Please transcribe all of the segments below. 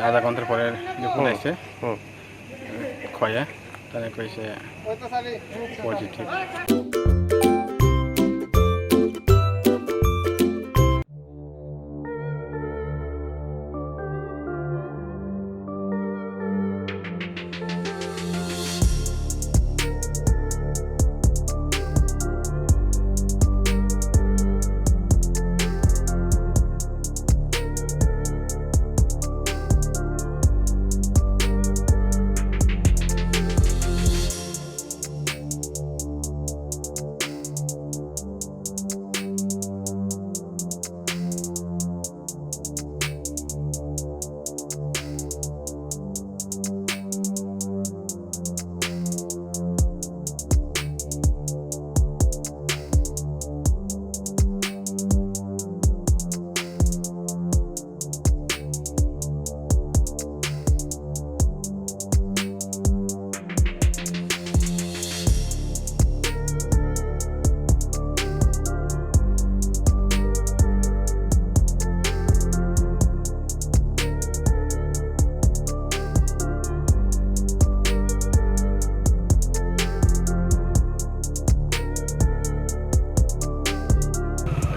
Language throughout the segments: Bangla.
আধা ঘন্টার পরে রিপোর্ট আসছে খয়ে তাহলে কইছে পজিটিভ।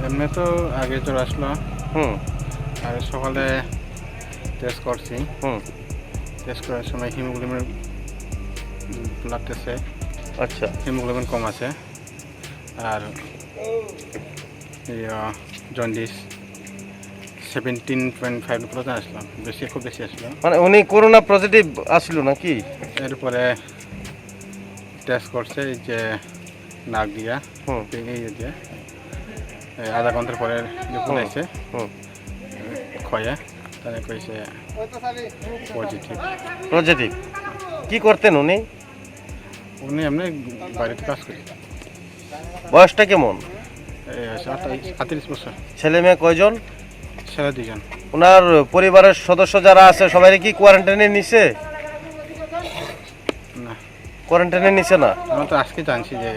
এমনি তো আগে জ্বর আসলো, আর সকালে টেস্ট করছি, টেস্ট করার সময় হিমোগ্লোবিন ব্লাড টেস্টে আচ্ছা হিমোগ্লোবিন কম আছে, আর জন্ডিস 17.5 পর্যন্ত আসলাম, খুব বেশি আসলো। মানে উনি করোনা পজিটিভ আসলো নাকি? এরপরে টেস্ট করছে এই যে নাক দিয়া এই দিয়ে আধা ঘন্টার পরে রিপোর্ট আসছে খয়ে তাহলে কইছে পজিটিভ। কি করতেন উনি? উনি এমনি বাড়িতে কাজ করি। বয়সটা কেমন? 38 বছর। ছেলে মেয়ে কয়জন? ছেলে 2জন। ওনার পরিবারের সদস্য যারা আছে সবাই কি কোয়ারেন্টাইনে নিছে? না, কোয়ারেন্টাইনে নিছে না। আমরা তো আজকে জানছি যে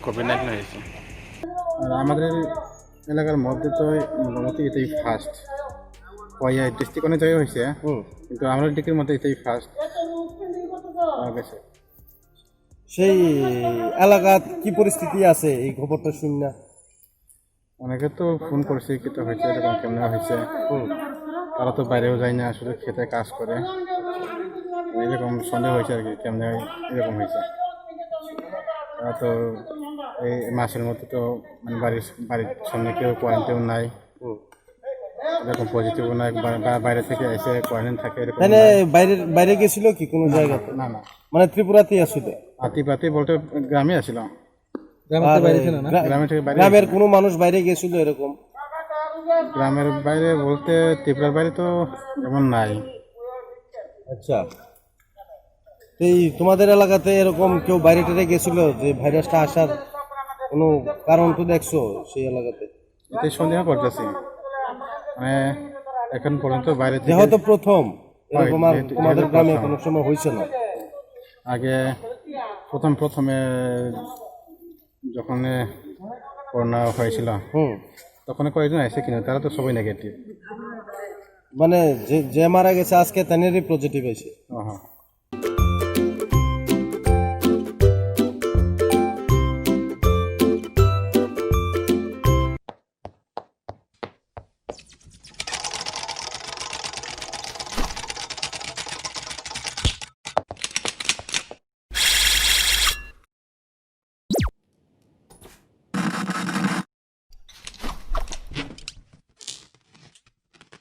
কোভিড-19 হয়েছে। আর আমাদের এলাকার মধ্যে তো মোটামুটি এটাই ফার্স্ট। ডিস্ট্রিক্ট অনেক জায়গায় হয়েছে, কিন্তু আমাদের ডিস্ট্রিক্টের মধ্যে এটাই ফার্স্ট গেছে। সেই এলাকার কি পরিস্থিতি আছে এই খবরটা শুননা? অনেকে তো ফোন করছে কিন্তু হয়েছে এরকম কেমন হয়েছে, তারা তো বাইরেও যায় না, শুধু খেতে কাজ করে, এরকম সন্দেহ হয়েছে আর কি কেমন এরকম হয়েছে। তারা তো এই মাসের মধ্যে তো মানে বাড়ির সামনে কেউ কোয়ারেন্টাইন নাই, এরকম পজিটিভও নাই, বাইরে থেকে এসে কোয়ারেন্টাইন থাকে এরকম। মানে বাইরে গেছিল কি কোনো জায়গাতে? না না, মানে ত্রিপুরাতেই আসলে আতিপাতি বলতে গ্রামে আসছিল, গ্রামের কোনো মানুষ বাইরে গেছিল এরকম? গ্রামের বাইরে বলতে ত্রিপুরার বাইরে তো এমন নাই। আচ্ছা, এই তোমাদের এলাকাতে এরকম কেউ বাইরে টেরে গেছিল যে ভাইরাসটা আসার কোনো কারণ তো দেখছো সেই এলাকাতে? এটাই সন্দেহ করতেছি, মানে এখন পর্যন্ত বাইরে থেকে হয়তো প্রথম এরকম, আর তোমাদের গ্রামে কোনো সময় হয়েছে না? আগে প্রথমে যখন করোনা হয়েছিল তখন কয়েকজন এসে কিনা, তারা তো সবাই নেগেটিভ। মানে যে মারা গেছে আজকে তানেরই পজিটিভ হয়েছে? হ্যাঁ।